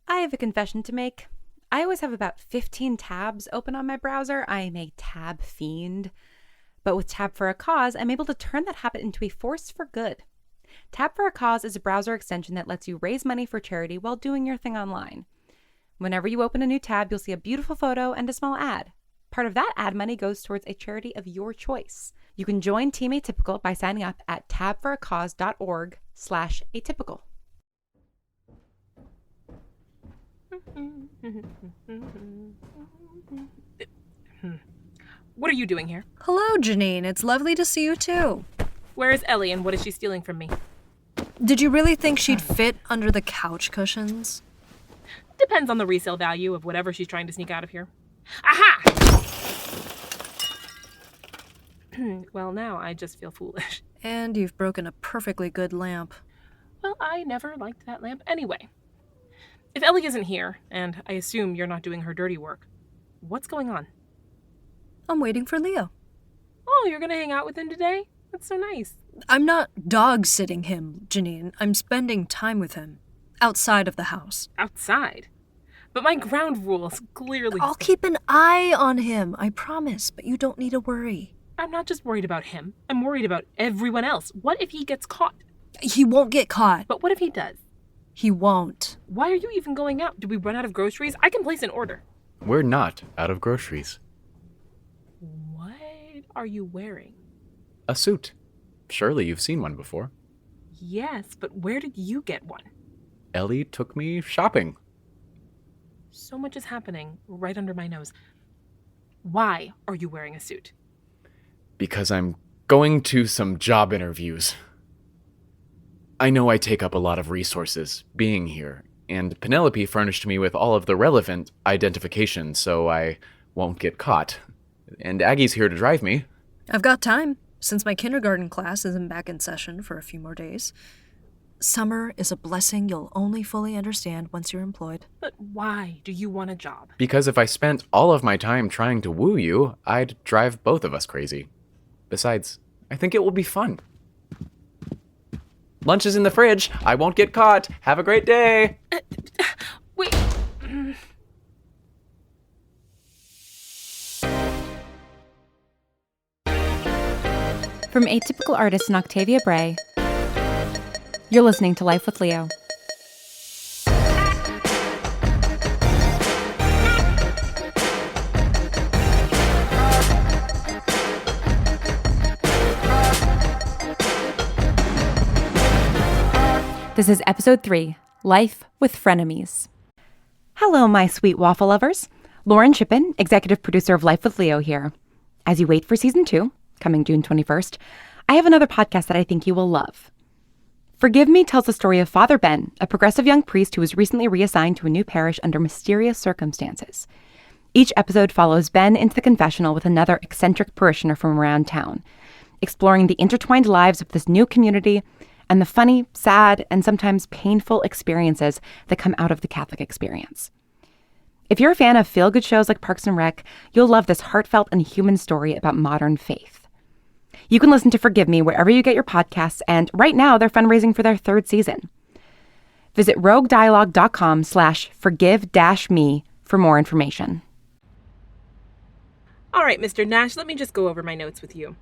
I have a confession to make. I always have about 15 tabs open on my browser. I am a tab fiend. But with Tab for a Cause, I'm able to turn that habit into a force for good. Tab for a Cause is a browser extension that lets you raise money for charity while doing your thing online. Whenever you open a new tab, you'll see a beautiful photo and a small ad. Part of that ad money goes towards a charity of your choice. You can join Team Atypical by signing up at tabforacause.org/atypical. What are you doing here? Hello, Jeanine. It's lovely to see you too. Where is Ellie and what is she stealing from me? Did you really think she'd fit under the couch cushions? Depends on the resale value of whatever she's trying to sneak out of here. Aha! Well, now I just feel foolish. And you've broken a perfectly good lamp. Well, I never liked that lamp anyway. If Ellie isn't here, and I assume you're not doing her dirty work, what's going on? I'm waiting for Leo. Oh, you're gonna hang out with him today? That's so nice. I'm not dog-sitting him, Jeanine. I'm spending time with him. Outside of the house. Outside? But my ground rules clearly... I'll keep an eye on him, I promise, but you don't need to worry. I'm not just worried about him. I'm worried about everyone else. What if he gets caught? He won't get caught. But what if he does? He won't. Why are you even going out? Did we run out of groceries? I can place an order. We're not out of groceries. What are you wearing? A suit. Surely you've seen one before. Yes, but where did you get one? Ellie took me shopping. So much is happening right under my nose. Why are you wearing a suit? Because I'm going to some job interviews. I know I take up a lot of resources being here, and Penelope furnished me with all of the relevant identification so I won't get caught. And Aggie's here to drive me. I've got time, since my kindergarten class isn't back in session for a few more days. Summer is a blessing you'll only fully understand once you're employed. But why do you want a job? Because if I spent all of my time trying to woo you, I'd drive both of us crazy. Besides, I think it will be fun. Lunch is in the fridge. I won't get caught. Have a great day. Wait. From Atypical artist Octavia Bray, you're listening to Life with Leo. This is episode 3, Life with Frenemies. Hello, my sweet waffle lovers. Lauren Shippen, executive producer of Life with Leo here. As you wait for season 2, coming June 21st, I have another podcast that I think you will love. Forgive Me tells the story of Father Ben, a progressive young priest who was recently reassigned to a new parish under mysterious circumstances. Each episode follows Ben into the confessional with another eccentric parishioner from around town, exploring the intertwined lives of this new community and the funny, sad, and sometimes painful experiences that come out of the Catholic experience. If you're a fan of feel-good shows like Parks and Rec, you'll love this heartfelt and human story about modern faith. You can listen to Forgive Me wherever you get your podcasts, and right now they're fundraising for their 3rd season. Visit roguedialogue.com/forgive-me for more information. All right, Mr. Nash, let me just go over my notes with you.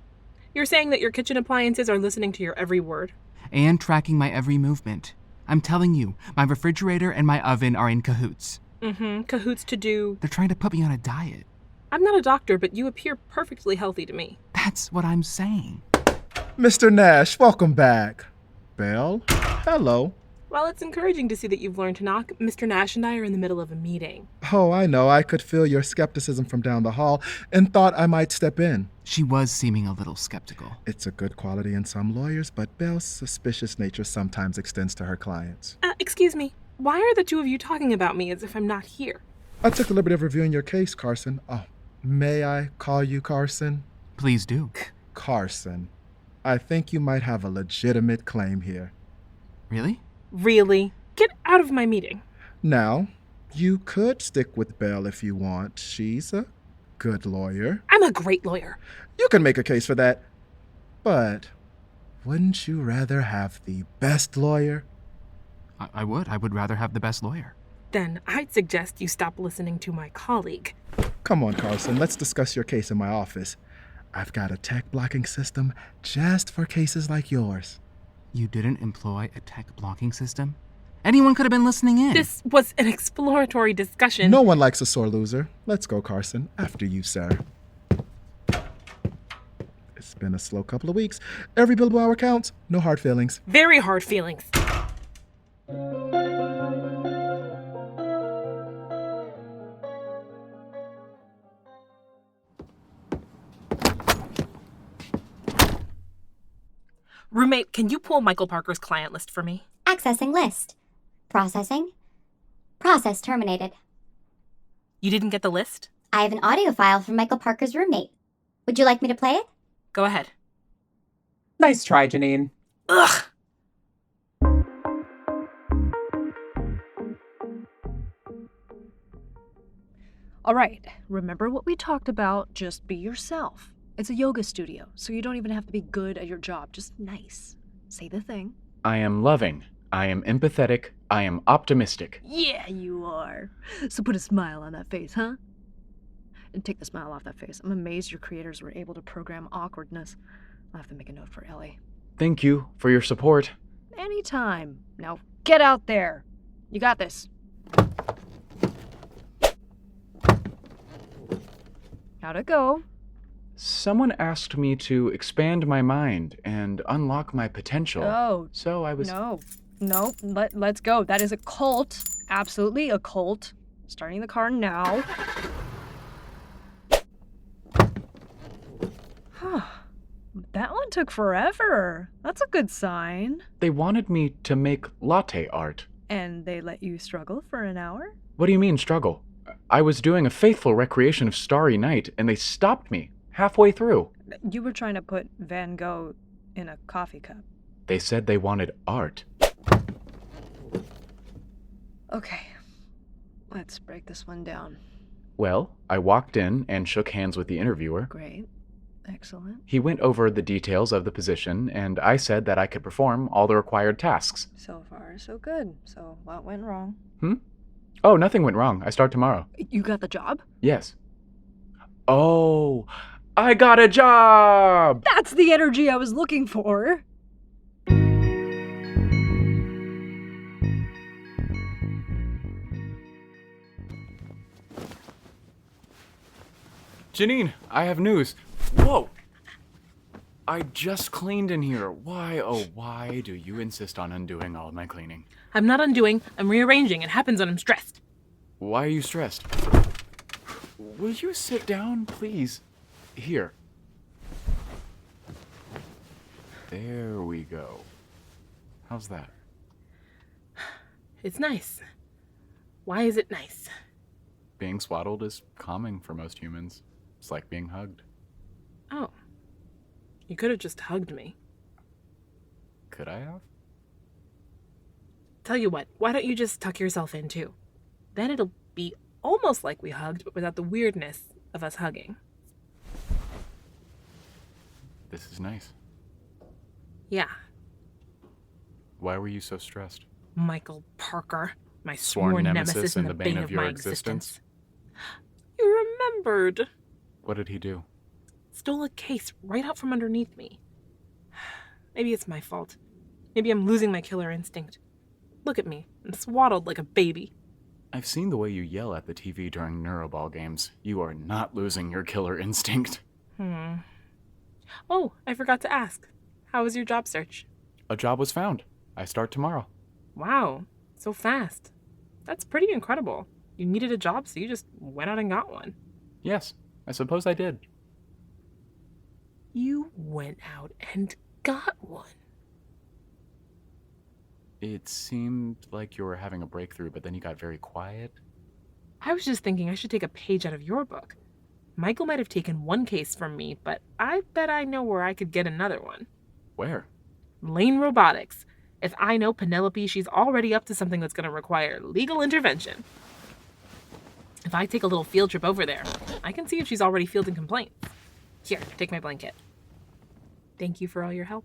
You're saying that your kitchen appliances are listening to your every word. And tracking my every movement. I'm telling you, my refrigerator and my oven are in cahoots. Cahoots to do... They're trying to put me on a diet. I'm not a doctor, but you appear perfectly healthy to me. That's what I'm saying. Mr. Nash, welcome back. Belle, hello. Well, it's encouraging to see that you've learned to knock. Mr. Nash and I are in the middle of a meeting. Oh, I know. I could feel your skepticism from down the hall and thought I might step in. She was seeming a little skeptical. It's a good quality in some lawyers, but Belle's suspicious nature sometimes extends to her clients. Excuse me. Why are the two of you talking about me as if I'm not here? I took the liberty of reviewing your case, Carson. Oh, may I call you Carson? Please do. Carson, I think you might have a legitimate claim here. Really? Really? Get out of my meeting. Now, you could stick with Belle if you want. She's a good lawyer. I'm a great lawyer. You can make a case for that. But wouldn't you rather have the best lawyer? I would. I would rather have the best lawyer. Then I'd suggest you stop listening to my colleague. Come on, Carson, let's discuss your case in my office. I've got a tech blocking system just for cases like yours. You didn't employ a tech blocking system? Anyone could have been listening in. This was an exploratory discussion. No one likes a sore loser. Let's go, Carson. After you, sir. It's been a slow couple of weeks. Every billable hour counts. No hard feelings. Very hard feelings. Roommate, can you pull Michael Parker's client list for me? Accessing list. Processing. Process terminated. You didn't get the list? I have an audio file from Michael Parker's roommate. Would you like me to play it? Go ahead. Nice try, Jeanine. Ugh! All right, remember what we talked about. Just be yourself. It's a yoga studio, so you don't even have to be good at your job. Just nice. Say the thing. I am loving. I am empathetic. I am optimistic. Yeah, you are. So put a smile on that face, huh? And take the smile off that face. I'm amazed your creators were able to program awkwardness. I'll have to make a note for Ellie. Thank you for your support. Anytime. Now get out there. You got this. How'd it go? Someone asked me to expand my mind and unlock my potential. Oh. So I was... No. Let's go. That is a cult. Absolutely a cult. Starting the car now. That one took forever. That's a good sign. They wanted me to make latte art. And they let you struggle for an hour? What do you mean, struggle? I was doing a faithful recreation of Starry Night, and they stopped me halfway through. You were trying to put Van Gogh in a coffee cup. They said they wanted art. Okay, let's break this one down. Well, I walked in and shook hands with the interviewer. Great. Excellent. He went over the details of the position, and I said that I could perform all the required tasks. So far, so good. So what went wrong? Oh, nothing went wrong. I start tomorrow. You got the job? Yes. Oh, I got a job! That's the energy I was looking for. Jeanine, I have news. Whoa! I just cleaned in here. Why, oh, why do you insist on undoing all of my cleaning? I'm not undoing, I'm rearranging. It happens when I'm stressed. Why are you stressed? Will you sit down, please? Here. There we go. How's that? It's nice. Why is it nice? Being swaddled is calming for most humans. It's like being hugged. Oh. You could have just hugged me. Could I have? Tell you what, why don't you just tuck yourself in too? Then it'll be almost like we hugged, but without the weirdness of us hugging. This is nice. Yeah. Why were you so stressed? Michael Parker, my sworn nemesis and the bane of your my existence. You remembered. What did he do? Stole a case right out from underneath me. Maybe it's my fault. Maybe I'm losing my killer instinct. Look at me. I'm swaddled like a baby. I've seen the way you yell at the TV during Neuroball games. You are not losing your killer instinct. Oh, I forgot to ask. How was your job search? A job was found. I start tomorrow. Wow, so fast. That's pretty incredible. You needed a job, so you just went out and got one. Yes, I suppose I did. You went out and got one. It seemed like you were having a breakthrough, but then you got very quiet. I was just thinking I should take a page out of your book. Michael might have taken one case from me, but I bet I know where I could get another one. Where? Lane Robotics. If I know Penelope, she's already up to something that's going to require legal intervention. If I take a little field trip over there, I can see if she's already fielding complaints. Here, take my blanket. Thank you for all your help.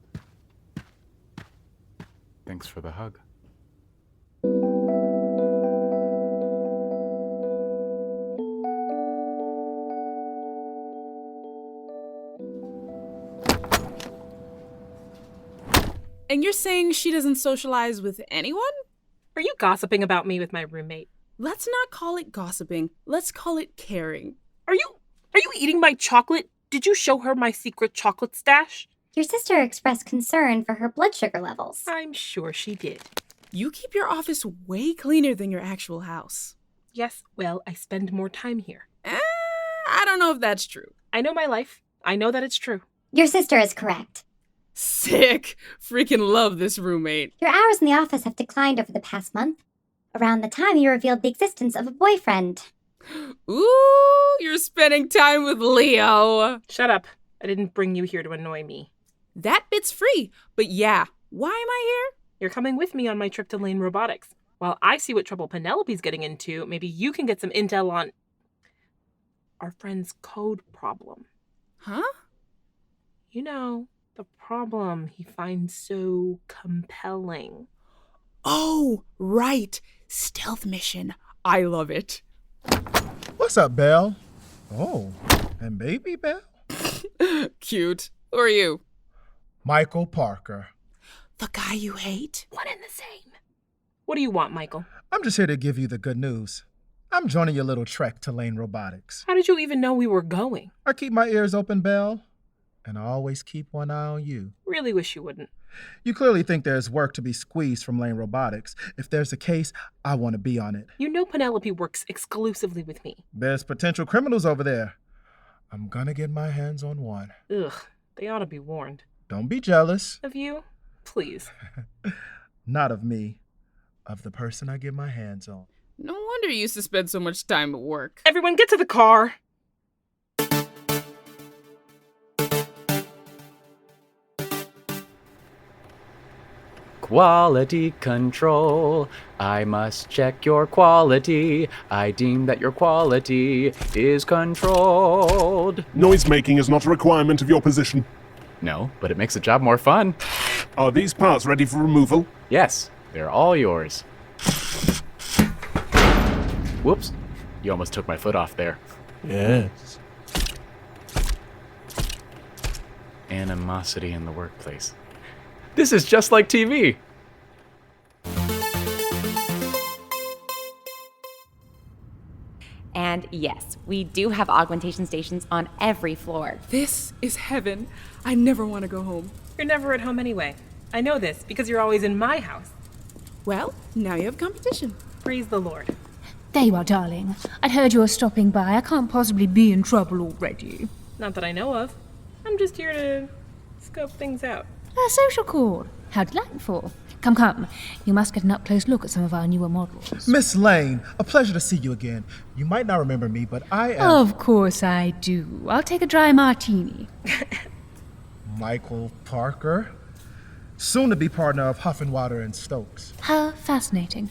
Thanks for the hug. And you're saying she doesn't socialize with anyone? Are you gossiping about me with my roommate? Let's not call it gossiping. Let's call it caring. Are you eating my chocolate? Did you show her my secret chocolate stash? Your sister expressed concern for her blood sugar levels. I'm sure she did. You keep your office way cleaner than your actual house. Yes, well, I spend more time here. I don't know if that's true. I know my life. I know that it's true. Your sister is correct. Sick. Freaking love this roommate. Your hours in the office have declined over the past month. Around the time you revealed the existence of a boyfriend. Ooh, you're spending time with Leo. Shut up. I didn't bring you here to annoy me. That bit's free. But yeah, why am I here? You're coming with me on my trip to Lane Robotics. While I see what trouble Penelope's getting into, maybe you can get some intel on our friend's code problem. Huh? You know, the problem he finds so compelling. Oh, right. Stealth mission. I love it. What's up, Belle? Oh, and baby Belle? Cute. Who are you? Michael Parker. The guy you hate? One and the same. What do you want, Michael? I'm just here to give you the good news. I'm joining your little trek to Lane Robotics. How did you even know we were going? I keep my ears open, Belle, and I always keep one eye on you. Really wish you wouldn't. You clearly think there's work to be squeezed from Lane Robotics. If there's a case, I want to be on it. You know Penelope works exclusively with me. There's potential criminals over there. I'm gonna get my hands on one. Ugh, they ought to be warned. Don't be jealous. Of you? Please. Not of me. Of the person I get my hands on. No wonder you used to spend so much time at work. Everyone get to the car! Quality control. I must check your quality. I deem that your quality is controlled. Noise making is not a requirement of your position. No, but it makes the job more fun. Are these parts ready for removal? Yes, they're all yours. Whoops. You almost took my foot off there. Yes. Animosity in the workplace. This is just like TV. And yes, we do have augmentation stations on every floor. This is heaven. I never want to go home. You're never at home anyway. I know this because you're always in my house. Well, now you have competition. Praise the Lord. There you are, darling. I'd heard you were stopping by. I can't possibly be in trouble already. Not that I know of. I'm just here to scope things out. A social call. How delightful. Come, come. You must get an up-close look at some of our newer models. Miss Lane, a pleasure to see you again. You might not remember me, but I am... Of course I do. I'll take a dry martini. Michael Parker, soon-to-be partner of Huff and Water and Stokes. How fascinating.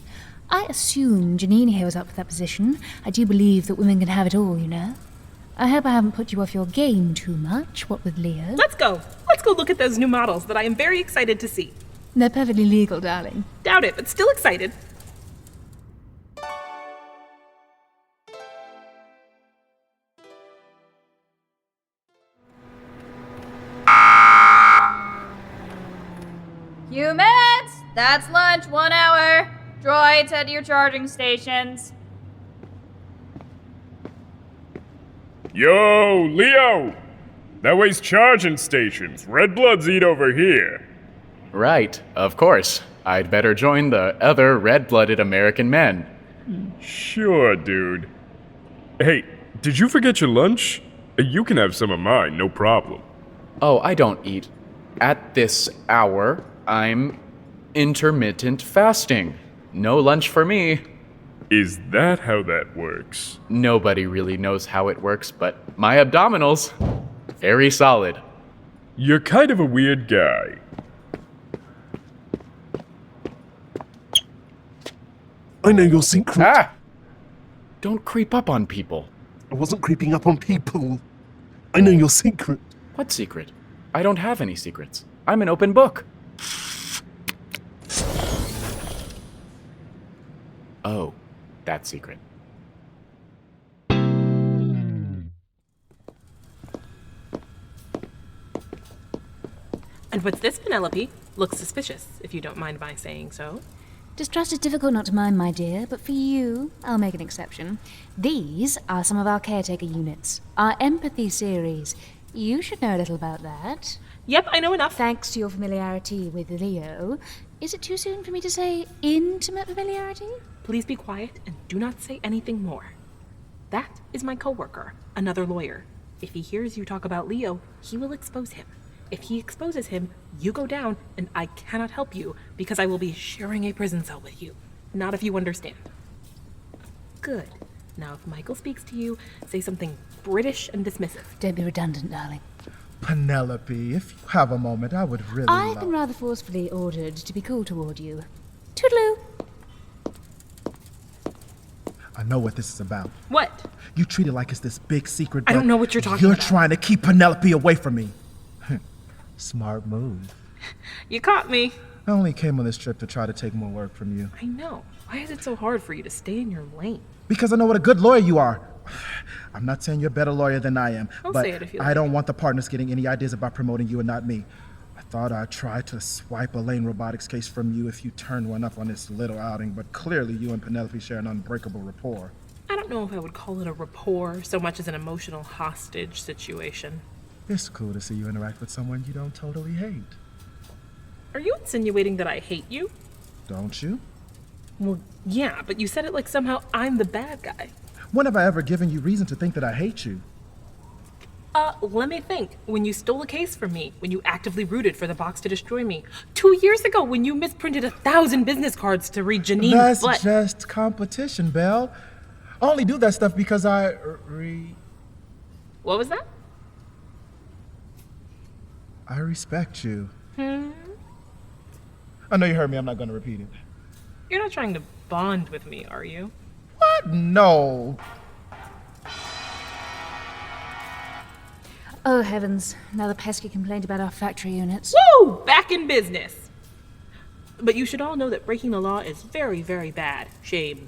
I assume Jeanine here was up for that position. I do believe that women can have it all, you know. I hope I haven't put you off your game too much, what with Leo. Let's go. Let's go look at those new models that I am very excited to see. They're perfectly legal, darling. Doubt it, but still excited. Humans! That's lunch, 1 hour. Droids, head to your charging stations. Yo, Leo! That way's charging stations. Red Bloods eat over here. Right, of course. I'd better join the other red-blooded American men. Sure, dude. Hey, did you forget your lunch? You can have some of mine, no problem. Oh, I don't eat. At this hour, I'm intermittent fasting. No lunch for me. Is that how that works? Nobody really knows how it works, but my abdominals, very solid. You're kind of a weird guy. I know your secret. Ah! Don't creep up on people. I wasn't creeping up on people. I know your secret. What secret? I don't have any secrets. I'm an open book. Oh, that secret. And And what's this, Penelope? Looks suspicious, if you don't mind my saying so. Distrust is difficult not to mind, my dear, but for you, I'll make an exception. These are some of our caretaker units, our empathy series. You should know a little about that. Yep, I know enough. Thanks to your familiarity with Leo. Is it too soon for me to say intimate familiarity? Please be quiet and do not say anything more. That is my coworker, another lawyer. If he hears you talk about Leo, he will expose him. If he exposes him, you go down, and I cannot help you because I will be sharing a prison cell with you. Not if you understand. Good. Now, if Michael speaks to you, say something British and dismissive. Don't be redundant, darling. Penelope, if you have a moment, I would really I've been rather forcefully ordered to be cool toward you. Toodaloo! I know what this is about. What? You treat it like it's this big secret, I but don't know what you're talking You're about. trying to keep Penelope away from me. Smart move. You caught me. I only came on this trip to try to take more work from you. I know. Why is it so hard for you to stay in your lane? Because I know what a good lawyer you are. I'm not saying you're a better lawyer than I am, Don't but say it if you I like. don't want the partners getting any ideas about promoting you and not me. I thought I'd try to swipe a Lane Robotics case from you if you turned one up on this little outing, but clearly you and Penelope share an unbreakable rapport. I don't know if I would call it a rapport so much as an emotional hostage situation. It's cool to see you interact with someone you don't totally hate. Are you insinuating that I hate you? Don't you? Well, yeah, but you said it like somehow I'm the bad guy. When have I ever given you reason to think that I hate you? Let me think. When you stole a case from me, when you actively rooted for the box to destroy me, 2 years ago when you misprinted 1,000 business cards to read Jeanine, That's just competition, Belle. I only do that stuff because I What was that? I respect you. Hmm? I know you heard me, I'm not gonna repeat it. You're not trying to bond with me, are you? What? No. Oh, heavens. Another pesky complaint about our factory units. Woo! Back in business! But you should all know that breaking the law is very, very bad. Shame.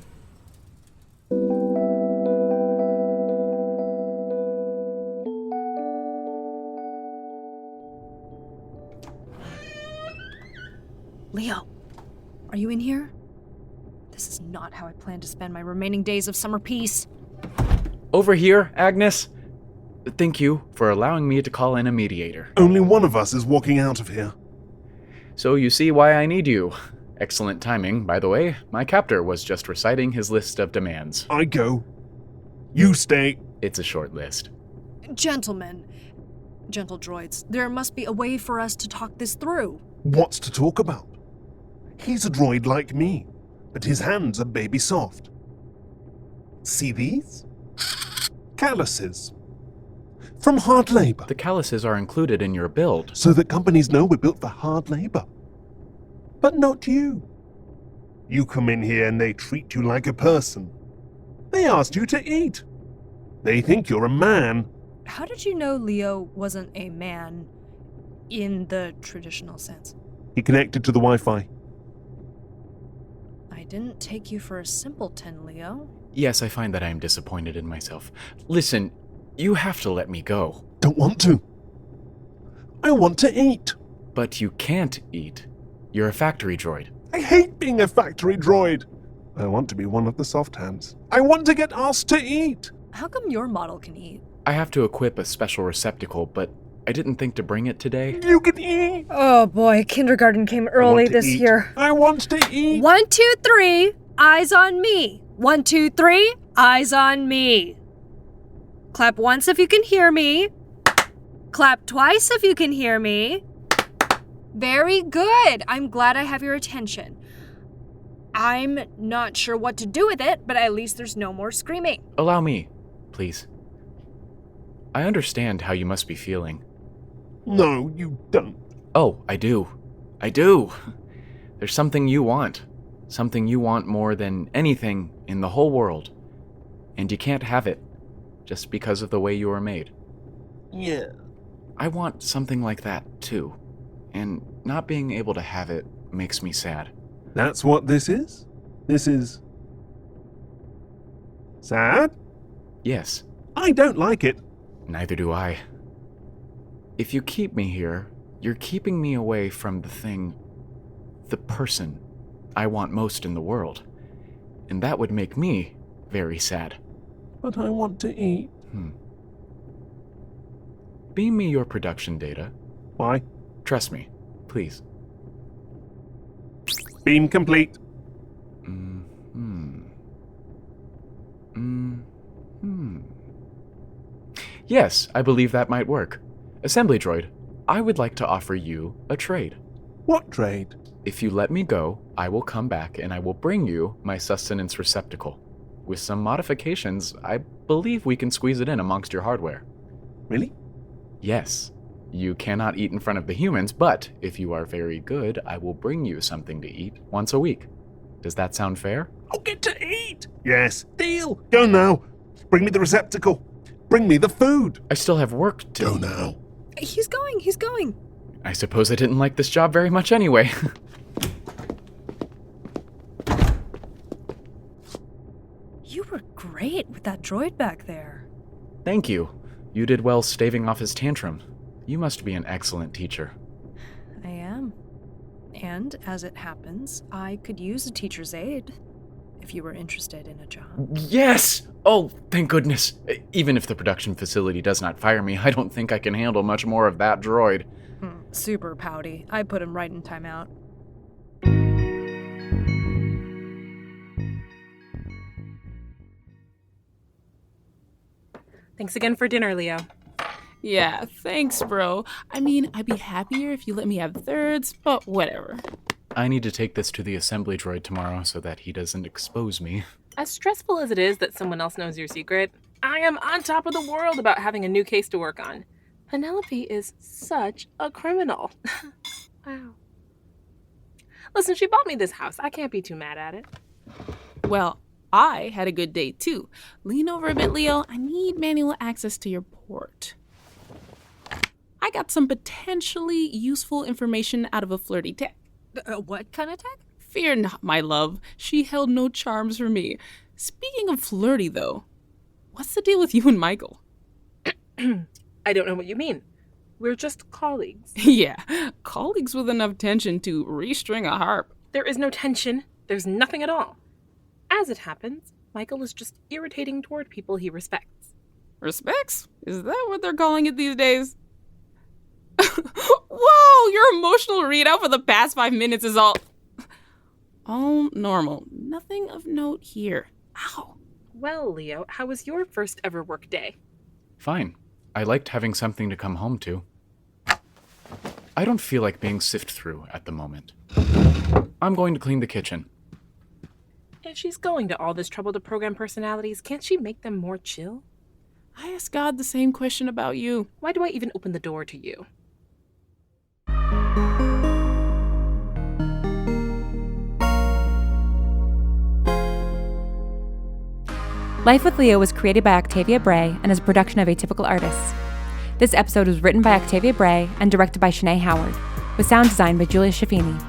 Leo, are you in here? This is not how I plan to spend my remaining days of summer peace. Over here, Agnes. Thank you for allowing me to call in a mediator. Only one of us is walking out of here. So you see why I need you. Excellent timing, by the way. My captor was just reciting his list of demands. I go. You stay. It's a short list. Gentlemen, gentle droids, there must be a way for us to talk this through. What's to talk about? He's a droid like me, but his hands are baby soft. See these? Calluses. From hard labor. The calluses are included in your build. So that companies know we're built for hard labor. But not you. You come in here and they treat you like a person. They asked you to eat. They think you're a man. How did you know Leo wasn't a man in the traditional sense? He connected to the Wi-Fi. I didn't take you for a simpleton, Leo. Yes, I find that I am disappointed in myself. Listen, you have to let me go. Don't want to. I want to eat. But you can't eat. You're a factory droid. I hate being a factory droid. I want to be one of the soft hands. I want to get asked to eat. How come your model can eat? I have to equip a special receptacle, but I didn't think to bring it today. You can eat. Oh boy, kindergarten came early this year. I want to eat. 1, 2, 3, eyes on me. 1, 2, 3, eyes on me. Clap once if you can hear me. Clap twice if you can hear me. Very good. I'm glad I have your attention. I'm not sure what to do with it, but at least there's no more screaming. Allow me, please. I understand how you must be feeling. No, you don't. Oh, I do. I do. There's something you want. Something you want more than anything in the whole world. And you can't have it, just because of the way you were made. Yeah. I want something like that, too. And not being able to have it makes me sad. That's what this is? This is... sad? Yes. I don't like it. Neither do I. If you keep me here, You're keeping me away from the person I want most in the world. And that would make me very sad. But I want to eat. Beam me your production data. Why? Trust me, please. Beam complete. Yes, I believe that might work. Assembly droid, I would like to offer you a trade. What trade? If you let me go, I will come back and I will bring you my sustenance receptacle. With some modifications, I believe we can squeeze it in amongst your hardware. Really? Yes. You cannot eat in front of the humans, but if you are very good, I will bring you something to eat once a week. Does that sound fair? I'll get to eat! Yes, deal! Go now! Bring me the receptacle! Bring me the food! I still have work to... Go now. He's going. I suppose I didn't like this job very much anyway. You were great with that droid back there. Thank you. You did well staving off his tantrum. You must be an excellent teacher. I am. And, as it happens, I could use a teacher's aide, if you were interested in a job. Yes! Oh, thank goodness. Even if the production facility does not fire me, I don't think I can handle much more of that droid. Super pouty. I put him right in timeout. Thanks again for dinner, Leo. Yeah, thanks, bro. I mean, I'd be happier if you let me have thirds, but whatever. I need to take this to the assembly droid tomorrow so that he doesn't expose me. As stressful as it is that someone else knows your secret, I am on top of the world about having a new case to work on. Penelope is such a criminal. Wow. Listen, she bought me this house. I can't be too mad at it. Well, I had a good day, too. Lean over a bit, Leo. I need manual access to your port. I got some potentially useful information out of a flirty tech. What kind of tech? Fear not, my love. She held no charms for me. Speaking of flirty, though, what's the deal with you and Michael? I don't know what you mean. We're just colleagues. Yeah, colleagues with enough tension to restring a harp. There is no tension. There's nothing at all. As it happens, Michael is just irritating toward people he respects. Respects? Is that what they're calling it these days? Whoa, your emotional readout for the past 5 minutes is all normal. Nothing of note here. Ow. Well, Leo, how was your first ever work day? Fine. I liked having something to come home to. I don't feel like being sifted through at the moment. I'm going to clean the kitchen. If she's going to all this trouble to program personalities, can't she make them more chill? I asked God the same question about you. Why do I even open the door to you? Life with Leo was created by Octavia Bray and is a production of Atypical Artists. This episode was written by Octavia Bray and directed by Shanae Howard, with sound design by Julia Schaffini.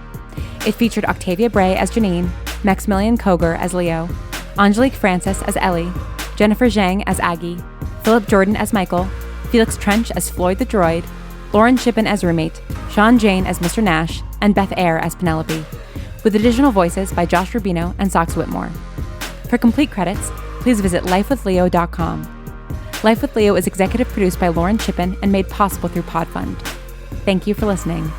It featured Octavia Bray as Jeanine, Maximilian Koger as Leo, Angelique Francis as Ellie, Jennifer Zhang as Aggie, Philip Jordan as Michael, Felix Trench as Floyd the Droid, Lauren Shippen as Roommate, Sean Jane as Mr. Nash, and Beth Eyre as Penelope, with additional voices by Josh Rubino and Sox Whitmore. For complete credits, please visit lifewithleo.com. Life with Leo is executive produced by Lauren Shippen and made possible through Podfund. Thank you for listening.